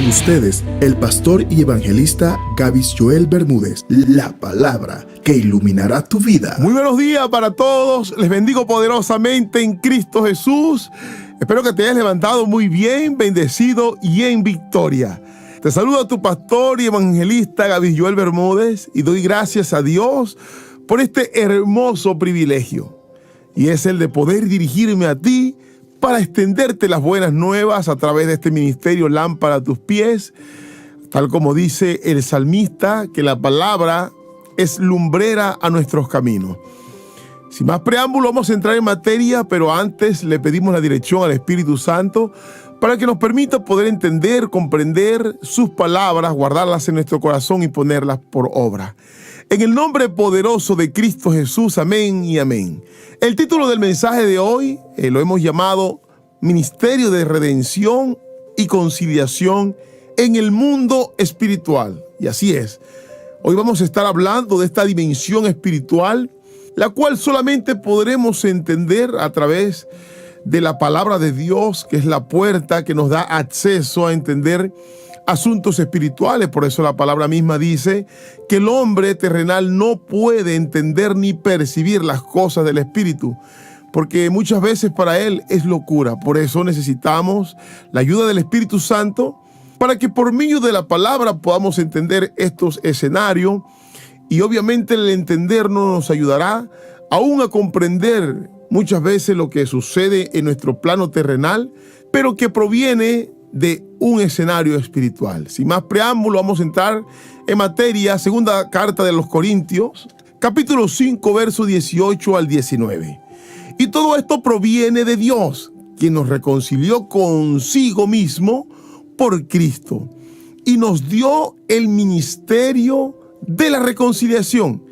Con ustedes, el pastor y evangelista Gavis Joel Bermúdez, la palabra que iluminará tu vida. Muy buenos días para todos, les bendigo poderosamente en Cristo Jesús. Espero que te hayas levantado muy bien, bendecido y en victoria. Te saludo a tu pastor y evangelista Gavis Joel Bermúdez y doy gracias a Dios por este hermoso privilegio. Y es el de poder dirigirme a ti para extenderte las buenas nuevas a través de este ministerio Lámpara a tus pies, tal como dice el salmista, que la palabra es lumbrera a nuestros caminos. Sin más preámbulo, vamos a entrar en materia, pero antes le pedimos la dirección al Espíritu Santo para que nos permita poder entender, comprender sus palabras, guardarlas en nuestro corazón y ponerlas por obra. En el nombre poderoso de Cristo Jesús, amén y amén. El título del mensaje de hoy lo hemos llamado Ministerio de Redención y Conciliación en el Mundo Espiritual. Y así es. Hoy vamos a estar hablando de esta dimensión espiritual, la cual solamente podremos entender a través de la palabra de Dios, que es la puerta que nos da acceso a entender asuntos espirituales. Por eso la palabra misma dice que el hombre terrenal no puede entender ni percibir las cosas del Espíritu, porque muchas veces para él es locura. Por eso necesitamos la ayuda del Espíritu Santo para que por medio de la palabra podamos entender estos escenarios, y obviamente el entendernos nos ayudará aún a comprender muchas veces lo que sucede en nuestro plano terrenal, pero que proviene de un escenario espiritual. Sin más preámbulo, vamos a entrar en materia. Segunda carta de los Corintios, capítulo 5, verso 18 al 19. Y todo esto proviene de Dios, quien nos reconcilió consigo mismo por Cristo y nos dio el ministerio de la reconciliación,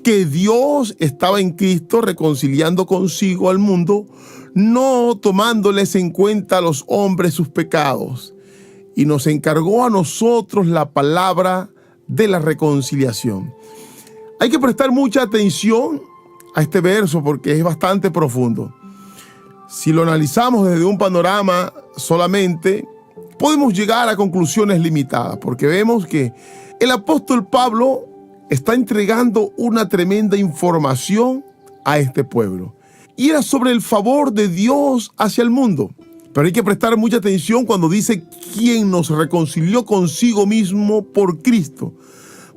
que Dios estaba en Cristo reconciliando consigo al mundo, no tomándoles en cuenta a los hombres sus pecados, y nos encargó a nosotros la palabra de la reconciliación. Hay que prestar mucha atención a este verso porque es bastante profundo. Si lo analizamos desde un panorama solamente, podemos llegar a conclusiones limitadas, porque vemos que el apóstol Pablo está entregando una tremenda información a este pueblo. Y era sobre el favor de Dios hacia el mundo. Pero hay que prestar mucha atención cuando dice quien nos reconcilió consigo mismo por Cristo.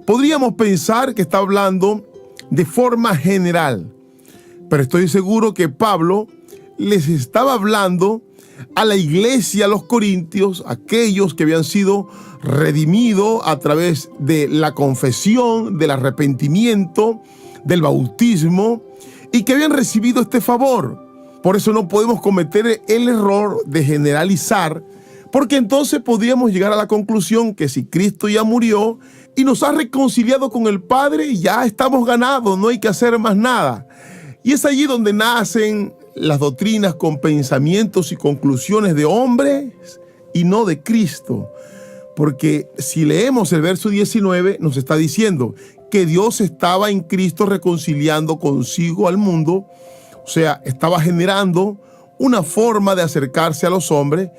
Podríamos pensar que está hablando de forma general, pero estoy seguro que Pablo les estaba hablando a la iglesia, a los corintios, aquellos que habían sido redimidos a través de la confesión, del arrepentimiento, del bautismo, y que habían recibido este favor. Por eso no podemos cometer el error de generalizar, porque entonces podríamos llegar a la conclusión que si Cristo ya murió y nos ha reconciliado con el Padre, ya estamos ganados, no hay que hacer más nada. Y es allí donde nacen las doctrinas con pensamientos y conclusiones de hombres y no de Cristo. Porque si leemos el verso 19, nos está diciendo que Dios estaba en Cristo reconciliando consigo al mundo. O sea, estaba generando una forma de acercarse a los hombres.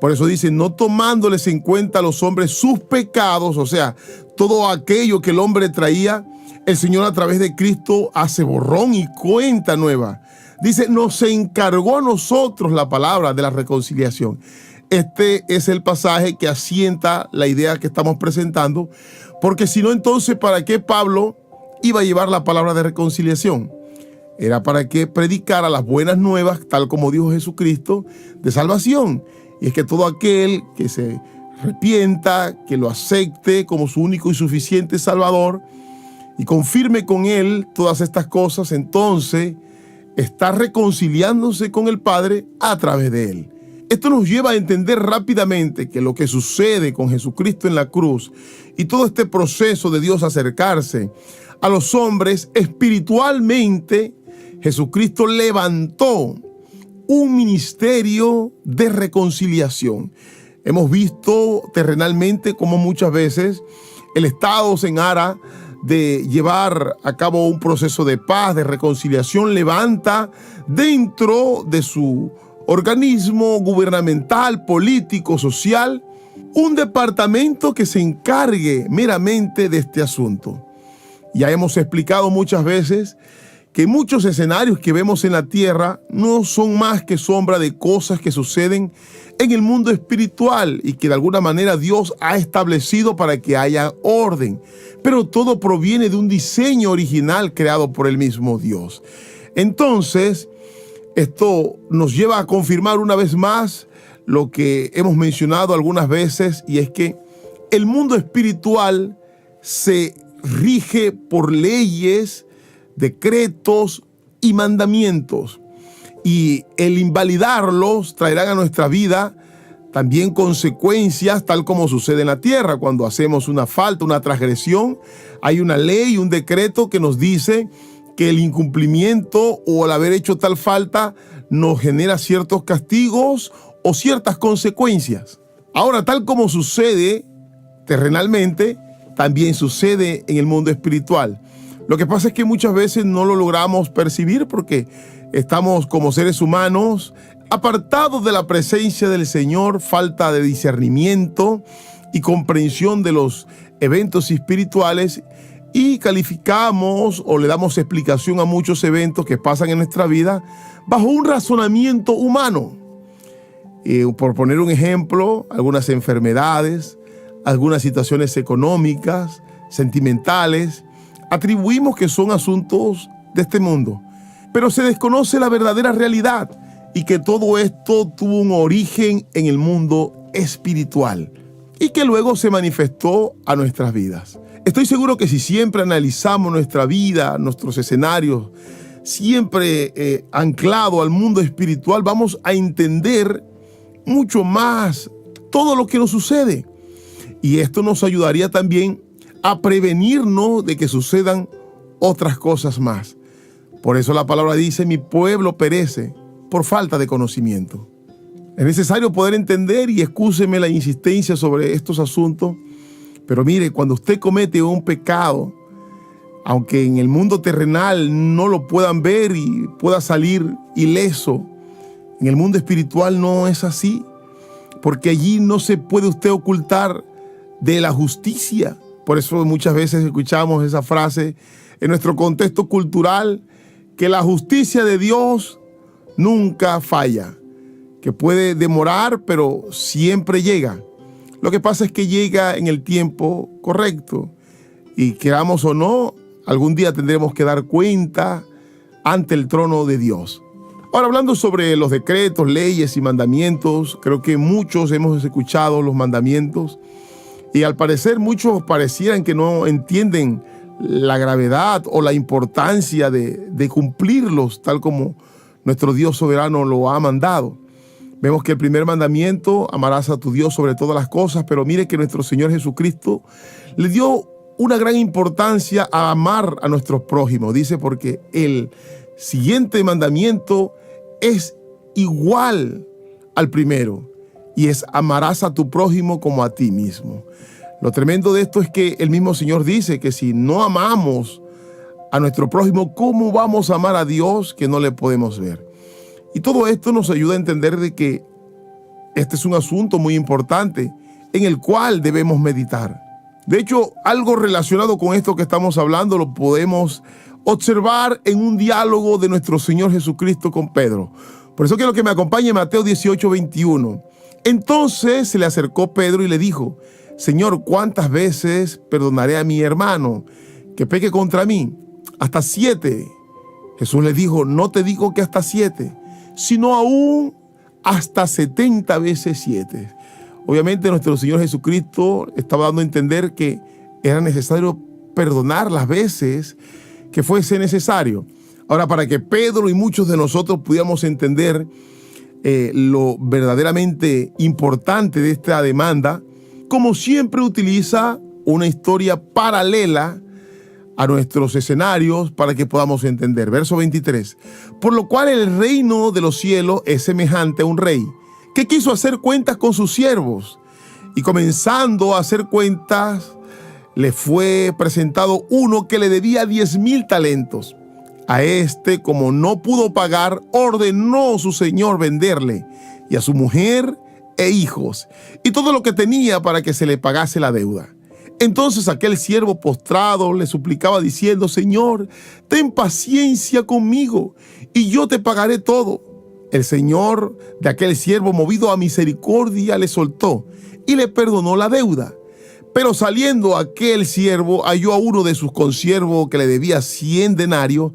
Por eso dice, no tomándoles en cuenta a los hombres sus pecados. O sea, todo aquello que el hombre traía, el Señor a través de Cristo hace borrón y cuenta nueva. Dice, nos encargó a nosotros la palabra de la reconciliación. Este es el pasaje que asienta la idea que estamos presentando, porque si no, entonces, ¿para qué Pablo iba a llevar la palabra de reconciliación? Era para que predicara las buenas nuevas, tal como dijo Jesucristo, de salvación. Y es que todo aquel que se arrepienta, que lo acepte como su único y suficiente Salvador y confirme con él todas estas cosas, entonces está reconciliándose con el Padre a través de él. Esto nos lleva a entender rápidamente que lo que sucede con Jesucristo en la cruz y todo este proceso de Dios acercarse a los hombres espiritualmente, Jesucristo levantó un ministerio de reconciliación. Hemos visto terrenalmente cómo muchas veces el Estado se enara de llevar a cabo un proceso de paz, de reconciliación, levanta dentro de su organismo gubernamental, político, social, un departamento que se encargue meramente de este asunto. Ya hemos explicado muchas veces que muchos escenarios que vemos en la tierra no son más que sombra de cosas que suceden en el mundo espiritual y que de alguna manera Dios ha establecido para que haya orden. Pero todo proviene de un diseño original creado por el mismo Dios. Entonces, esto nos lleva a confirmar una vez más lo que hemos mencionado algunas veces, y es que el mundo espiritual se rige por leyes, decretos y mandamientos, y el invalidarlos traerán a nuestra vida también consecuencias, tal como sucede en la tierra. Cuando hacemos una falta, una transgresión, hay una ley, un decreto que nos dice que el incumplimiento o el haber hecho tal falta nos genera ciertos castigos o ciertas consecuencias. Ahora, tal como sucede terrenalmente, también sucede en el mundo espiritual. Lo que pasa es que muchas veces no lo logramos percibir porque estamos como seres humanos apartados de la presencia del Señor, falta de discernimiento y comprensión de los eventos espirituales, y calificamos o le damos explicación a muchos eventos que pasan en nuestra vida bajo un razonamiento humano. Por poner un ejemplo, algunas enfermedades, algunas situaciones económicas, sentimentales, atribuimos que son asuntos de este mundo, pero se desconoce la verdadera realidad y que todo esto tuvo un origen en el mundo espiritual y que luego se manifestó a nuestras vidas. Estoy seguro que si siempre analizamos nuestra vida, nuestros escenarios, siempre anclado al mundo espiritual, vamos a entender mucho más todo lo que nos sucede. Y esto nos ayudaría también a prevenirnos de que sucedan otras cosas más. Por eso la palabra dice: mi pueblo perece por falta de conocimiento. Es necesario poder entender, y excúseme la insistencia sobre estos asuntos, pero mire, cuando usted comete un pecado, aunque en el mundo terrenal no lo puedan ver y pueda salir ileso, en el mundo espiritual no es así, porque allí no se puede usted ocultar de la justicia. Por eso muchas veces escuchamos esa frase en nuestro contexto cultural, que la justicia de Dios nunca falla, que puede demorar, pero siempre llega. Lo que pasa es que llega en el tiempo correcto, y queramos o no, algún día tendremos que dar cuenta ante el trono de Dios. Ahora, hablando sobre los decretos, leyes y mandamientos, creo que muchos hemos escuchado los mandamientos y al parecer muchos parecieran que no entienden la gravedad o la importancia de cumplirlos tal como nuestro Dios soberano lo ha mandado. Vemos que el primer mandamiento: amarás a tu Dios sobre todas las cosas, pero mire que nuestro Señor Jesucristo le dio una gran importancia a amar a nuestros prójimos. Dice, porque el siguiente mandamiento es igual al primero, y es: amarás a tu prójimo como a ti mismo. Lo tremendo de esto es que el mismo Señor dice que si no amamos a nuestro prójimo, ¿cómo vamos a amar a Dios que no le podemos ver? Y todo esto nos ayuda a entender de que este es un asunto muy importante en el cual debemos meditar. De hecho, algo relacionado con esto que estamos hablando lo podemos observar en un diálogo de nuestro Señor Jesucristo con Pedro. Por eso quiero que me acompañe Mateo 18:21. Entonces se le acercó Pedro y le dijo: Señor, ¿cuántas veces perdonaré a mi hermano que peque contra mí? ¿Hasta 7? Jesús le dijo: no te digo que hasta 7, sino aún hasta 70 veces 7. Obviamente nuestro Señor Jesucristo estaba dando a entender que era necesario perdonar las veces que fuese necesario. Ahora, para que Pedro y muchos de nosotros pudiéramos entender lo verdaderamente importante de esta demanda, como siempre utiliza una historia paralela a nuestros escenarios para que podamos entender. Verso 23. Por lo cual el reino de los cielos es semejante a un rey que quiso hacer cuentas con sus siervos, y comenzando a hacer cuentas, le fue presentado uno que le debía 10,000 talentos. A este, como no pudo pagar, ordenó su señor venderle, y a su mujer e hijos, y todo lo que tenía para que se le pagase la deuda. Entonces aquel siervo postrado le suplicaba diciendo: Señor, ten paciencia conmigo, y yo te pagaré todo. El señor de aquel siervo, movido a misericordia, le soltó y le perdonó la deuda. Pero saliendo aquel siervo, halló a uno de sus consiervos que le debía 100 denarios,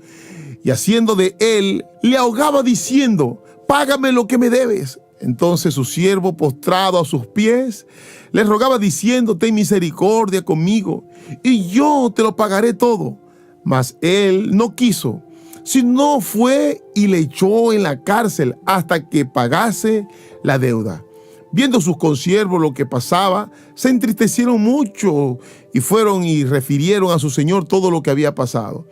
y haciendo de él, le ahogaba diciendo: Págame lo que me debes. Entonces su siervo, postrado a sus pies, le rogaba diciendo: Ten misericordia conmigo, y yo te lo pagaré todo. Mas él no quiso, sino fue y le echó en la cárcel hasta que pagase la deuda. Viendo sus consiervos lo que pasaba, se entristecieron mucho y fueron y refirieron a su señor todo lo que había pasado.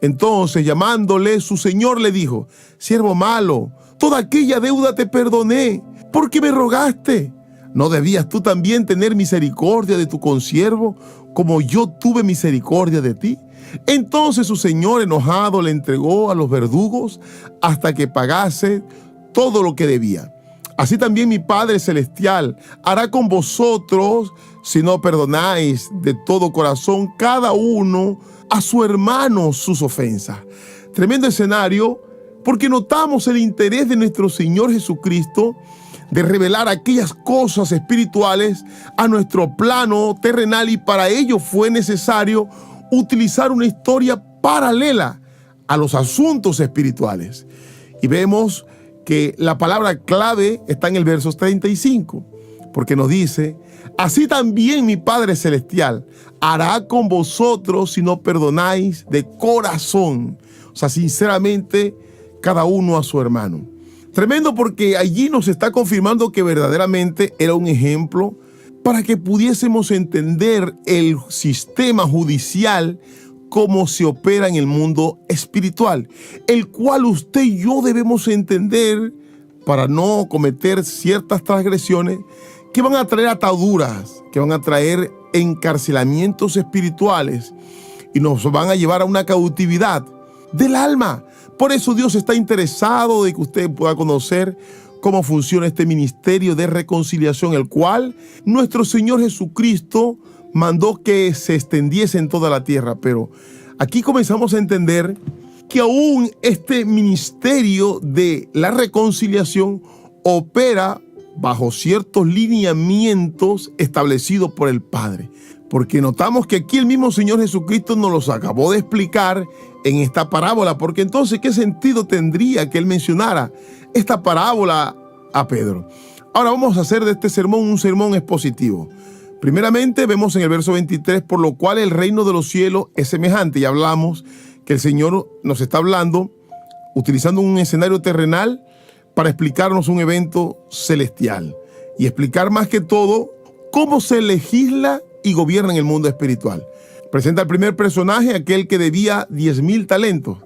Entonces, llamándole, su señor le dijo: Siervo malo, toda aquella deuda te perdoné, ¿por qué me rogaste? ¿No debías tú también tener misericordia de tu consiervo, como yo tuve misericordia de ti? Entonces su señor, enojado, le entregó a los verdugos hasta que pagase todo lo que debía. Así también mi Padre Celestial hará con vosotros si no perdonáis de todo corazón cada uno a su hermano sus ofensas. Tremendo escenario, porque notamos el interés de nuestro Señor Jesucristo de revelar aquellas cosas espirituales a nuestro plano terrenal, y para ello fue necesario utilizar una historia paralela a los asuntos espirituales. Y vemos que la palabra clave está en el verso 35, porque nos dice: así también mi Padre Celestial hará con vosotros si no perdonáis de corazón. O sea, sinceramente, cada uno a su hermano. Tremendo, porque allí nos está confirmando que verdaderamente era un ejemplo para que pudiésemos entender el sistema judicial, cómo se opera en el mundo espiritual, el cual usted y yo debemos entender para no cometer ciertas transgresiones que van a traer ataduras, que van a traer encarcelamientos espirituales y nos van a llevar a una cautividad del alma. Por eso Dios está interesado de que usted pueda conocer cómo funciona este ministerio de reconciliación, el cual nuestro Señor Jesucristo mandó que se extendiese en toda la tierra. Pero aquí comenzamos a entender que aún este ministerio de la reconciliación opera bajo ciertos lineamientos establecidos por el Padre. Porque notamos que aquí el mismo Señor Jesucristo nos los acabó de explicar en esta parábola. Porque entonces, ¿qué sentido tendría que Él mencionara esta parábola a Pedro? Ahora vamos a hacer de este sermón un sermón expositivo. Primeramente vemos en el verso 23, por lo cual el reino de los cielos es semejante. Y hablamos que el Señor nos está hablando utilizando un escenario terrenal para explicarnos un evento celestial y explicar más que todo cómo se legisla y gobierna en el mundo espiritual. Presenta el primer personaje, aquel que debía 10,000 talentos.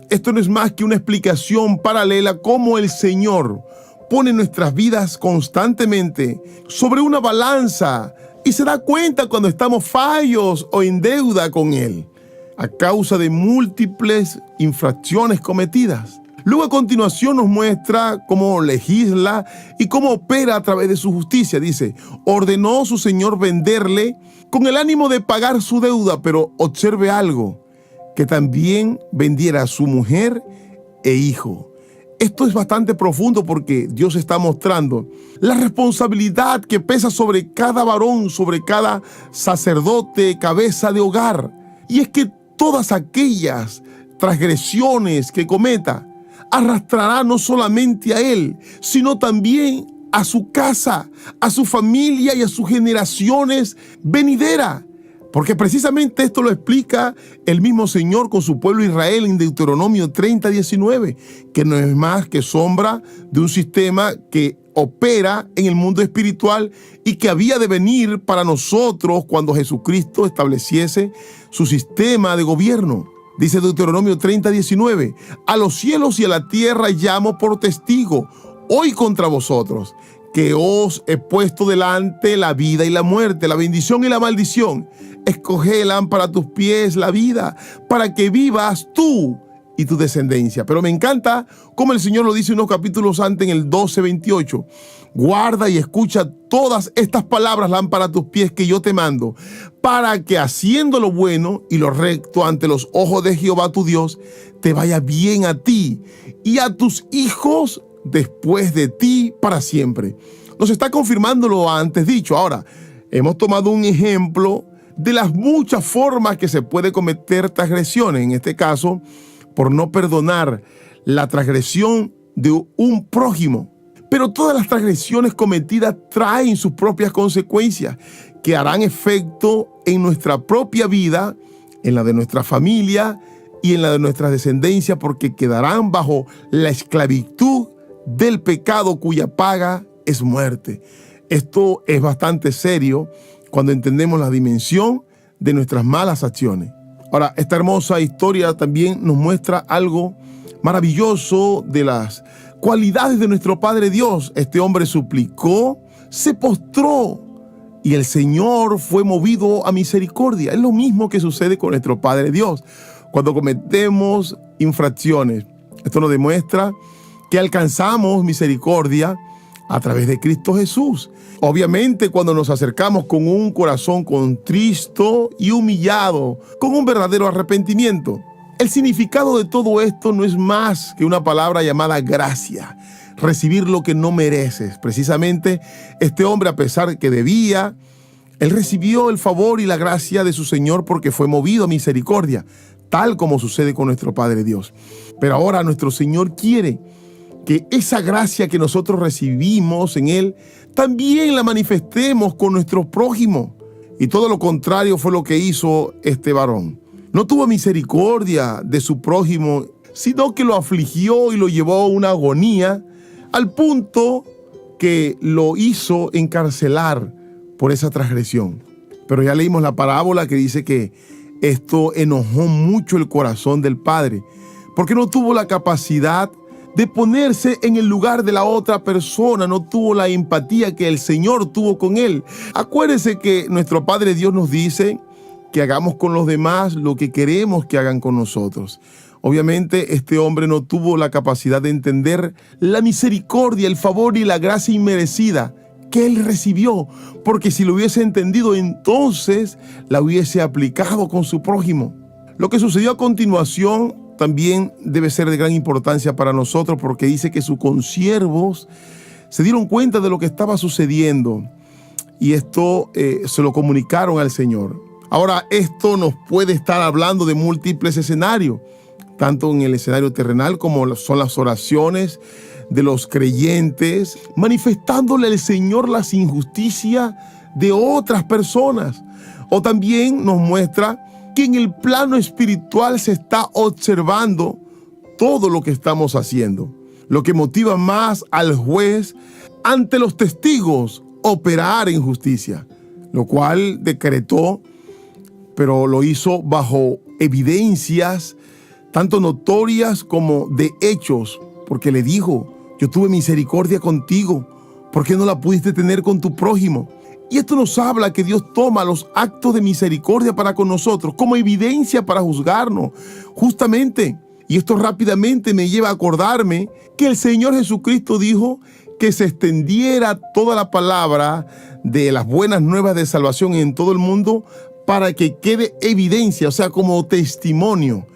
Esto no es más que una explicación paralela cómo el Señor pone nuestras vidas constantemente sobre una balanza y se da cuenta cuando estamos fallos o en deuda con Él a causa de múltiples infracciones cometidas. Luego, a continuación, nos muestra cómo legisla y cómo opera a través de su justicia. Dice: ordenó su señor venderle con el ánimo de pagar su deuda, pero observe algo, que también vendiera a su mujer e hijo. Esto es bastante profundo, porque Dios está mostrando la responsabilidad que pesa sobre cada varón, sobre cada sacerdote, cabeza de hogar. Y es que todas aquellas transgresiones que cometa arrastrará no solamente a él, sino también a su casa, a su familia y a sus generaciones venideras. Porque precisamente esto lo explica el mismo Señor con su pueblo Israel en Deuteronomio 30:19, que no es más que sombra de un sistema que opera en el mundo espiritual y que había de venir para nosotros cuando Jesucristo estableciese su sistema de gobierno. Dice Deuteronomio 30:19, a los cielos y a la tierra llamo por testigo hoy contra vosotros, que os he puesto delante la vida y la muerte, la bendición y la maldición. Escoge para tus pies la vida, para que vivas tú y tu descendencia. Pero me encanta cómo el Señor lo dice unos capítulos antes, en el 12:28. Guarda y escucha todas estas palabras, lámpara a tus pies, que yo te mando, para que haciendo lo bueno y lo recto ante los ojos de Jehová tu Dios, te vaya bien a ti y a tus hijos después de ti para siempre. Nos está confirmando lo antes dicho. Ahora, hemos tomado un ejemplo de las muchas formas que se puede cometer transgresiones, en este caso, por no perdonar la transgresión de un prójimo. Pero todas las transgresiones cometidas traen sus propias consecuencias que harán efecto en nuestra propia vida, en la de nuestra familia y en la de nuestra descendencia, porque quedarán bajo la esclavitud del pecado cuya paga es muerte. Esto es bastante serio cuando entendemos la dimensión de nuestras malas acciones. Ahora, esta hermosa historia también nos muestra algo maravilloso de las cualidades de nuestro Padre Dios. Este hombre suplicó, se postró y el Señor fue movido a misericordia. Es lo mismo que sucede con nuestro Padre Dios cuando cometemos infracciones. Esto nos demuestra que alcanzamos misericordia a través de Cristo Jesús. Obviamente, cuando nos acercamos con un corazón contristo y humillado, con un verdadero arrepentimiento. El significado de todo esto no es más que una palabra llamada gracia, recibir lo que no mereces. Precisamente este hombre, a pesar que debía, él recibió el favor y la gracia de su Señor porque fue movido a misericordia, tal como sucede con nuestro Padre Dios. Pero ahora nuestro Señor quiere que esa gracia que nosotros recibimos en Él, también la manifestemos con nuestro prójimo. Y todo lo contrario fue lo que hizo este varón. No tuvo misericordia de su prójimo, sino que lo afligió y lo llevó a una agonía, al punto que lo hizo encarcelar por esa transgresión. Pero ya leímos la parábola que dice que esto enojó mucho el corazón del padre, porque no tuvo la capacidad de ponerse en el lugar de la otra persona, no tuvo la empatía que el Señor tuvo con él. Acuérdense que nuestro Padre Dios nos dice que hagamos con los demás lo que queremos que hagan con nosotros. Obviamente este hombre no tuvo la capacidad de entender la misericordia, el favor y la gracia inmerecida que él recibió, porque si lo hubiese entendido, entonces la hubiese aplicado con su prójimo. Lo que sucedió a continuación también debe ser de gran importancia para nosotros, porque dice que sus consiervos se dieron cuenta de lo que estaba sucediendo y esto se lo comunicaron al Señor. Ahora, esto nos puede estar hablando de múltiples escenarios, tanto en el escenario terrenal como son las oraciones de los creyentes, manifestándole al Señor las injusticias de otras personas. O también nos muestra que en el plano espiritual se está observando todo lo que estamos haciendo, lo que motiva más al juez ante los testigos operar en justicia, lo cual decretó, pero lo hizo bajo evidencias tanto notorias como de hechos, porque le dijo: yo tuve misericordia contigo, ¿por qué no la pudiste tener con tu prójimo? Y esto nos habla que Dios toma los actos de misericordia para con nosotros como evidencia para juzgarnos, justamente. Y esto rápidamente me lleva a acordarme que el Señor Jesucristo dijo que se extendiera toda la palabra de las buenas nuevas de salvación en todo el mundo para que quede evidencia, o sea, como testimonio,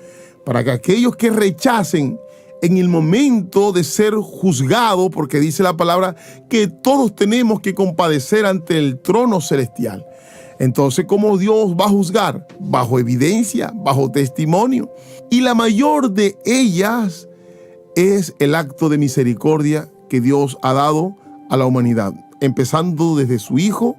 para que aquellos que rechacen en el momento de ser juzgado, porque dice la palabra que todos tenemos que compadecer ante el trono celestial. Entonces, ¿cómo Dios va a juzgar? Bajo evidencia, bajo testimonio. Y la mayor de ellas es el acto de misericordia que Dios ha dado a la humanidad, empezando desde su Hijo,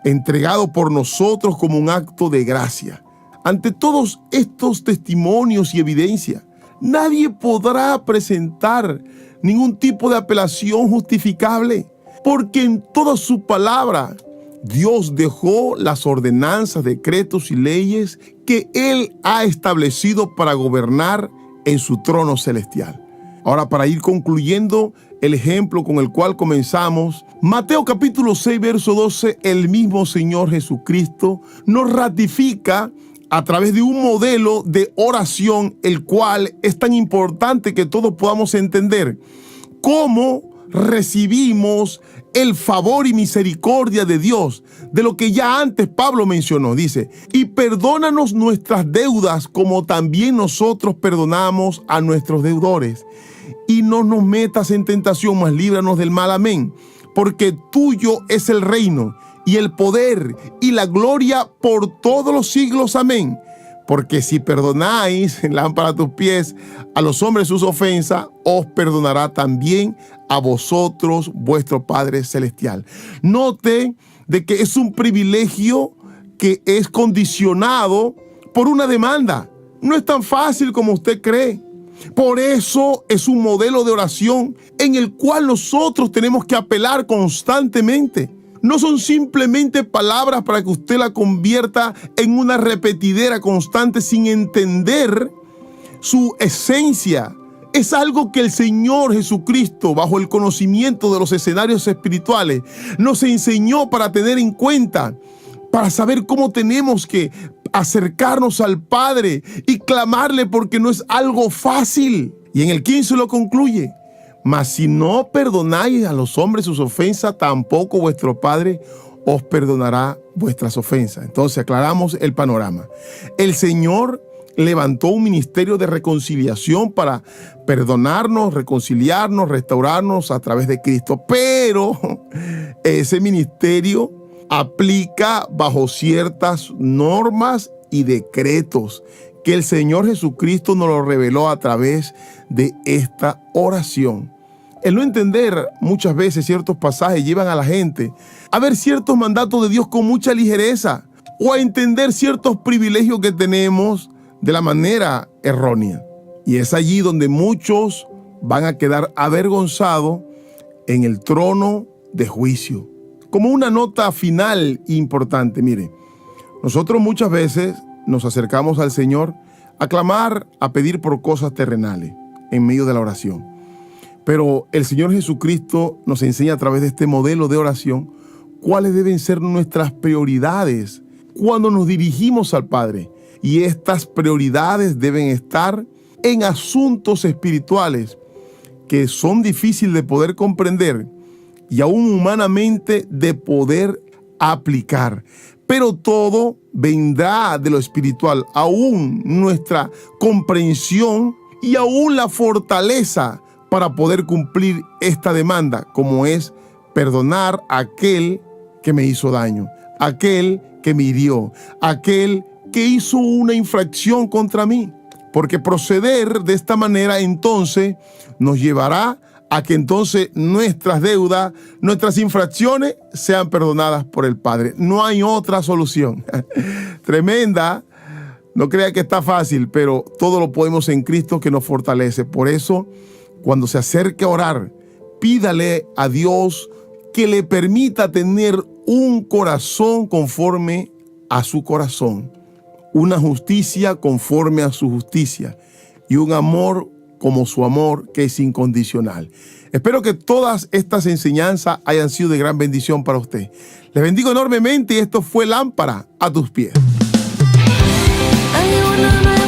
entregado por nosotros como un acto de gracia. Ante todos estos testimonios y evidencias, nadie podrá presentar ningún tipo de apelación justificable, porque en toda su palabra Dios dejó las ordenanzas, decretos y leyes que Él ha establecido para gobernar en su trono celestial. Ahora, para ir concluyendo el ejemplo con el cual comenzamos, Mateo capítulo 6, verso 12, el mismo Señor Jesucristo nos ratifica a través de un modelo de oración, el cual es tan importante que todos podamos entender cómo recibimos el favor y misericordia de Dios, de lo que ya antes Pablo mencionó. Dice, y perdónanos nuestras deudas como también nosotros perdonamos a nuestros deudores. Y no nos metas en tentación, mas líbranos del mal. Amén. Porque tuyo es el reino y el poder y la gloria por todos los siglos. Amén. Porque si perdonáis, lámpara a tus pies, a los hombres sus ofensas, os perdonará también a vosotros vuestro Padre Celestial. Note de que es un privilegio que es condicionado por una demanda. No es tan fácil como usted cree. Por eso es un modelo de oración en el cual nosotros tenemos que apelar constantemente. No son simplemente palabras para que usted la convierta en una repetidera constante sin entender su esencia. Es algo que el Señor Jesucristo, bajo el conocimiento de los escenarios espirituales, nos enseñó para tener en cuenta, para saber cómo tenemos que acercarnos al Padre y clamarle, porque no es algo fácil. Y en el 15 lo concluye. Mas si no perdonáis a los hombres sus ofensas, tampoco vuestro Padre os perdonará vuestras ofensas. Entonces aclaramos el panorama. El Señor levantó un ministerio de reconciliación para perdonarnos, reconciliarnos, restaurarnos a través de Cristo. Pero ese ministerio aplica bajo ciertas normas y decretos que el Señor Jesucristo nos lo reveló a través de esta oración. El no entender muchas veces ciertos pasajes llevan a la gente a ver ciertos mandatos de Dios con mucha ligereza o a entender ciertos privilegios que tenemos de la manera errónea. Y es allí donde muchos van a quedar avergonzados en el trono de juicio. Como una nota final importante, mire, nosotros muchas veces nos acercamos al Señor a clamar, a pedir por cosas terrenales en medio de la oración. Pero el Señor Jesucristo nos enseña a través de este modelo de oración cuáles deben ser nuestras prioridades cuando nos dirigimos al Padre. Y estas prioridades deben estar en asuntos espirituales que son difíciles de poder comprender y aún humanamente de poder aplicar. Pero todo vendrá de lo espiritual, aún nuestra comprensión y aún la fortaleza para poder cumplir esta demanda, como es perdonar a aquel que me hizo daño, aquel que me hirió, aquel que hizo una infracción contra mí. Porque proceder de esta manera entonces nos llevará a que entonces nuestras deudas, nuestras infracciones sean perdonadas por el Padre. No hay otra solución. Tremenda. No crea que está fácil, pero todo lo podemos en Cristo que nos fortalece. Por eso, cuando se acerque a orar, pídale a Dios que le permita tener un corazón conforme a su corazón, una justicia conforme a su justicia y un amor como su amor, que es incondicional. Espero que todas estas enseñanzas hayan sido de gran bendición para usted. Les bendigo enormemente y esto fue Lámpara a tus pies. Hay una